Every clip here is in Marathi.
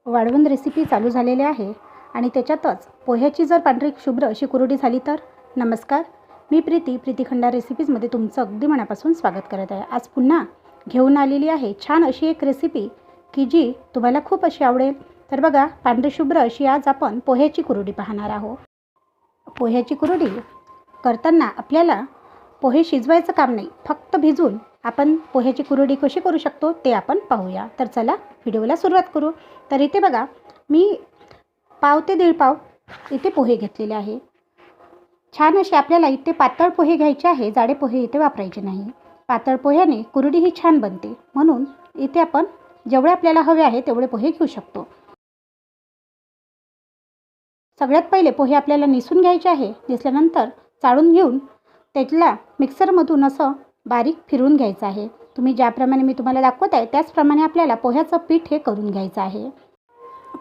वाळवण रेसिपी चालू झालेली आहे आणि त्याच्यातच पोह्याची जर पांढरी शुभ्र अशी कुरडी झाली तर. नमस्कार, मी प्रीती खंडार रेसिपीजमध्ये तुमचं अगदी मनापासून स्वागत करत आहे. आज पुन्हा घेऊन आलेली आहे छान अशी एक रेसिपी की जी तुम्हाला खूप अशी आवडेल. तर बघा, पांढरी शुभ्र अशी आज आपण पोह्याची कुरडी पाहणार आहोत. पोह्याची कुरडी करताना आपल्याला पोहे शिजवायचं काम नाही, फक्त भिजून आपण पोह्याची कुरडी कशी करू शकतो ते आपण पाहूया. तर चला व्हिडिओला सुरुवात करू. तर इथे बघा, मी पाव ते दीड पाव इथे पोहे घेतलेले आहे. छान असे आपल्याला इथे पातळ पोहे घ्यायचे आहे, जाडे पोहे इथे वापरायचे नाही. पातळ पोह्याने कुरडी ही छान बनते, म्हणून इथे आपण जेवढे आपल्याला हवे आहे तेवढे पोहे घेऊ शकतो. सगळ्यात पहिले पोहे आपल्याला निसून घ्यायचे आहे. निसल्यानंतर चाळून घेऊन त्याला मिक्सरमधून असं बारीक फिरवून घ्यायचं आहे. तुम्ही ज्याप्रमाणे मी तुम्हाला दाखवत आहे त्याचप्रमाणे आपल्याला पोह्याचं पीठ हे करून घ्यायचं आहे.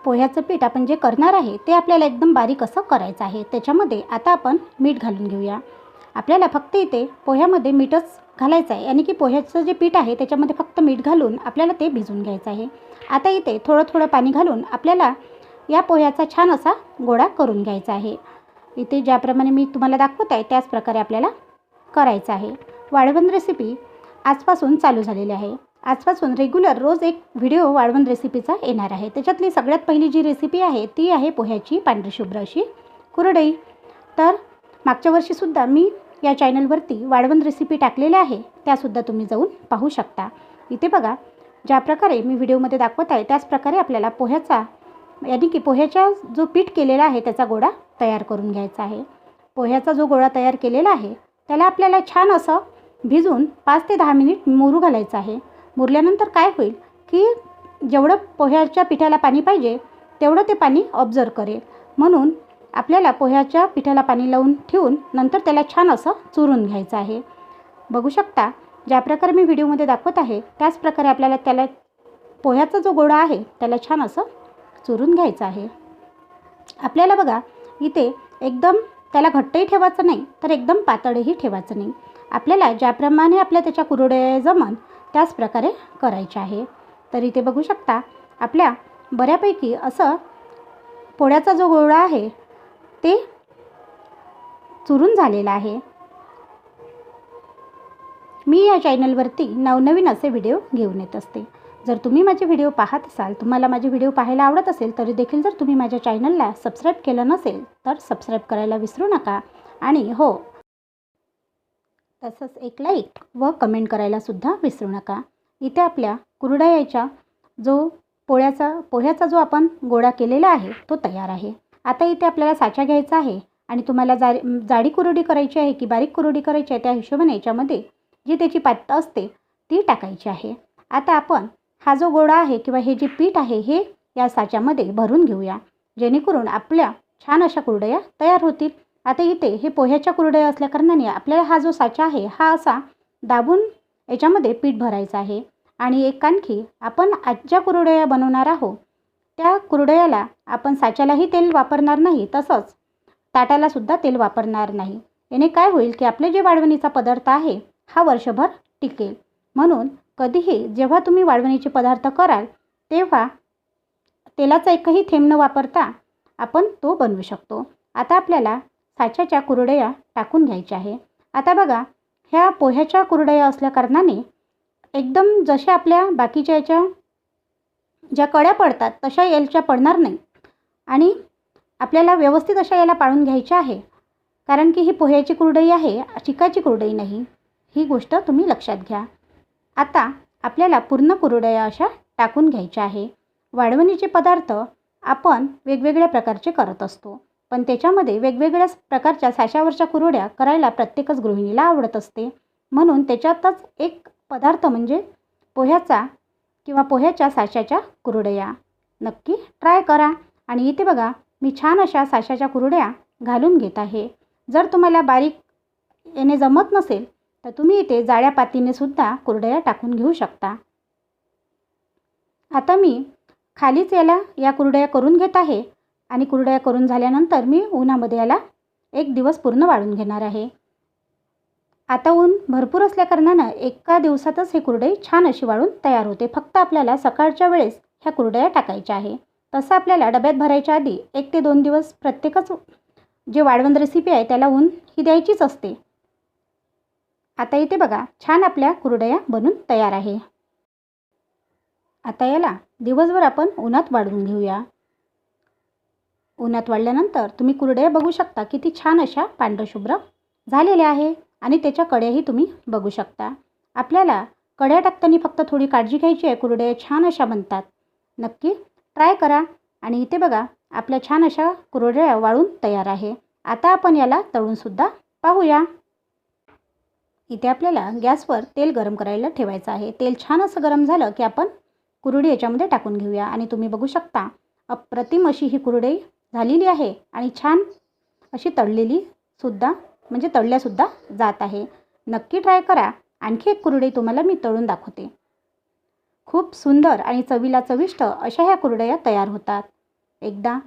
पोह्याचं पीठ आपण जे करणार आहे ते आपल्याला एकदम बारीक असं करायचं आहे. त्याच्यामध्ये आता आपण मीठ घालून घेऊया. आपल्याला फक्त इथे पोह्यामध्ये मीठच घालायचं आहे, आणि की पोह्याचं जे पीठ आहे त्याच्यामध्ये फक्त मीठ घालून आपल्याला ते भिजवून घ्यायचं आहे. आता इथे थोडं थोडं पाणी घालून आपल्याला या पोह्याचा छान असा गोळा करून घ्यायचा आहे. इथे ज्याप्रमाणे मी तुम्हाला दाखवत आहे त्याच प्रकारे आपल्याला करायचं आहे. वाळवण रेसिपी आजपासून चालू झालेली आहे. आजपासून रेग्युलर रोज एक व्हिडिओ वाळवण रेसिपीचा येणार आहे. त्याच्यातली सगळ्यात पहिली जी रेसिपी आहे ती आहे पोह्याची पांढरी शुभ्र अशी कुरडई. तर मागच्या वर्षीसुद्धा मी या चॅनलवरती वाळवण रेसिपी टाकलेल्या आहे, त्यासुद्धा तुम्ही जाऊन पाहू शकता. इथे बघा, ज्या प्रकारे मी व्हिडिओमध्ये दाखवत आहे त्याच प्रकारे आपल्याला पोह्याचा यानी की पोह्याचा जो पीठ केलेला आहे त्याचा गोळा तयार करून घ्यायचा आहे. पोह्याचा जो गोळा तयार केलेला आहे त्याला आपल्याला छान असं भिजून 5 ते 10 मिनिट मुरू घालायचं आहे. मुरल्यानंतर काय होईल की जेवढं पोह्याच्या पिठाला पाणी पाहिजे तेवढं ते पाणी ऑब्झर्व करेल, म्हणून आपल्याला पोह्याच्या पिठाला पाणी लावून ठेवून नंतर त्याला छान असं चुरून घ्यायचं आहे. बघू शकता, ज्या प्रकारे मी व्हिडिओमध्ये दाखवत आहे त्याच प्रकारे आपल्याला त्याला पोह्याचा जो गोळा आहे त्याला छान असं चुरून घ्यायचं आहे. आपल्याला बघा, इथे एकदम त्याला घट्टही ठेवायचं नाही तर एकदम पातळही ठेवायचं नाही. आपल्याला ज्याप्रमाणे त्याच्या कुरड्या जमन त्याच प्रकारे करायचे आहे. तर इथे बघू शकता, आपल्या बऱ्यापैकी असं पोळ्याचा जो गोळा आहे ते चुरून झालेला आहे. मी या चॅनलवरती नवनवीन असे व्हिडिओ घेऊन येत असते. जर तुम्ही माझे व्हिडिओ पाहत असाल, तुम्हाला माझे व्हिडिओ पाहायला आवडत असेल तरी देखील जर तुम्ही माझ्या चॅनलला सबस्क्राईब केलं नसेल तर सबस्क्राईब करायला विसरू नका. आणि हो, तसंच एक लाईक व कमेंट करायलासुद्धा विसरू नका. इथे आपल्या कुरडयाचा जो पोह्याचा जो आपण गोळा केलेला आहे तो तयार आहे. आता इथे आपल्याला साचा घ्यायचा आहे, आणि तुम्हाला जाडी कुरडी करायची आहे की बारीक कुरडी करायची आहे त्या हिशोबाने याच्यामध्ये जी त्याची पातळ असते ती टाकायची आहे. आता आपण हा जो गोळा आहे किंवा हे जे पीठ आहे हे या साच्यामध्ये भरून घेऊया, जेणेकरून आपल्या छान अशा कुरडया तयार होतील. आता इथे हे पोह्याच्या कुरडया असल्याकारणाने आपल्याला हा जो साचा आहे हा असा दाबून याच्यामध्ये पीठ भरायचं आहे. आणि एक आणखी, आपण आज ज्या कुरडया बनवणार आहोत त्या कुरडयाला आपण साच्यालाही तेल वापरणार नाही, तसंच ताटालासुद्धा तेल वापरणार नाही. याने काय होईल की आपले जे वाळवणीचा पदार्थ आहे हा वर्षभर टिकेल. म्हणून कधीही जेव्हा तुम्ही वाळवणीचे पदार्थ कराल तेव्हा तेलाचा एकही थेंब न वापरता आपण तो बनवू शकतो. आता आपल्याला साच्याच्या कुरडया टाकून घ्यायच्या आहे. आता बघा, ह्या पोह्याच्या कुरडया असल्याकारणाने एकदम जशा आपल्या बाकीच्या याच्या ज्या कड्या पडतात तशा याच्या पडणार नाही, आणि आपल्याला व्यवस्थित अशा याला पाळून घ्यायच्या आहे, कारण की ही पोह्याची कुरडई आहे, चिकाची कुरडई नाही. ही गोष्ट तुम्ही लक्षात घ्या. आता आपल्याला पूर्ण कुरडया अशा टाकून घ्यायच्या आहे. वाळवणीचे पदार्थ आपण वेगवेगळ्या प्रकारचे करत असतो, पण त्याच्यामध्ये वेगवेगळ्या प्रकारच्या साच्यावरच्या कुरड्या करायला प्रत्येकच गृहिणीला आवडत असते. म्हणून त्याच्यातच एक पदार्थ म्हणजे पोह्याचा किंवा पोह्याच्या साच्याच्या कुरडया नक्की ट्राय करा. आणि इथे बघा, मी छान अशा साच्याच्या कुरड्या घालून घेत आहे. जर तुम्हाला बारीक याने जमत नसेल तर तुम्ही इथे जाड्या पातीने सुद्धा कुरडया टाकून घेऊ शकता. आता मी खालीच या कुरडया करून घेत आहे, आणि कुरडया करून झाल्यानंतर मी उन्हामध्ये याला 1 दिवस पूर्ण वाळून घेणार आहे. आता ऊन भरपूर असल्याकारणानं एका दिवसातच ही कुरडई छान अशी वाळून तयार होते. फक्त आपल्याला सकाळच्या वेळेस ह्या कुरडया टाकायच्या आहे. तसं आपल्याला डब्यात भरायच्या आधी 1 ते 2 दिवस प्रत्येकच जे वाळवण रेसिपी आहे त्याला ऊन ही द्यायचीच असते. आता इथे बघा छान आपल्या कुरडया बनून तयार आहे. आता याला दिवसभर आपण उन्हात वाळवून घेऊया. उन्हात वाळल्यानंतर तुम्ही कुरडया बघू शकता किती छान अशा पांढरशुभ्र झालेल्या आहे आणि त्याच्या कड्याही तुम्ही बघू शकता. आपल्याला कड्या टाकताना फक्त थोडी काळजी घ्यायची आहे. कुरडया छान अशा बनतात. नक्की ट्राय करा. आणि इथे बघा आपल्या छान अशा कुरडया वाळून तयार आहे. आता आपण याला तळूनसुद्धा पाहूया. इथे आपल्याला गॅसवर तेल गरम करायला ठेवायचं आहे. तेल छान असं गरम झालं की आपण कुरडई याच्यामध्ये टाकून घेऊया. आणि तुम्ही बघू शकता अप्रतिम अशी ही कुरडई झालेली आहे आणि छान अशी तळलेलीसुद्धा म्हणजे तळल्यासुद्धा जात आहे. नक्की ट्राय करा. आणखी एक कुरडई तुम्हाला मी तळून दाखवते. खूप सुंदर आणि चवीला चविष्ट अशा ह्या कुरडया तयार होतात. एकदा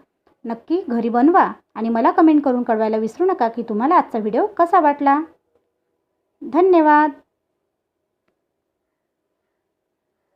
नक्की घरी बनवा आणि मला कमेंट करून कळवायला विसरू नका की तुम्हाला आजचा व्हिडिओ कसा वाटला. धन्यवाद.